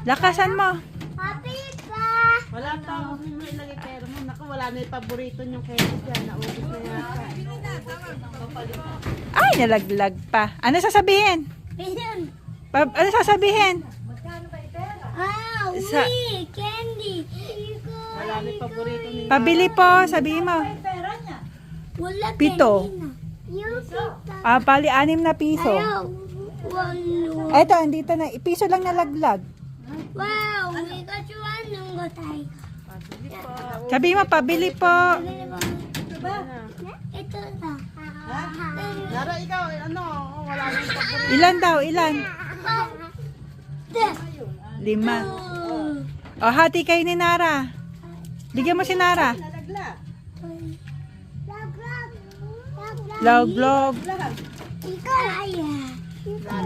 Lakasan mo. Happy pa! Wala pa ako mo ilagay pera mo. Naku, wala na yung paborito niyong candy dyan. Naubos na yata. Ay, nalaglag pa. Ano sasabihin? Ayun. Ano sasabihin? Ah, Sa- uwi! Candy! Wala na yung paborito niyo. Pabili po, sabihin mo. Wala Pito. candy na. Yung pito. Pali 6 na piso. Ayaw. Walo. Eto, andito na. Piso lang nalaglag. Wow! We got you one ng gotay. Sabihin mo, pabili po. Ito na. Nara, ikaw, ano? Wala na yung paborito. Ilan daw, ilan? 5. O, hati kayo ni Nara. Bigyan mo si Nara. Log, log. Ikaw. Ikaw.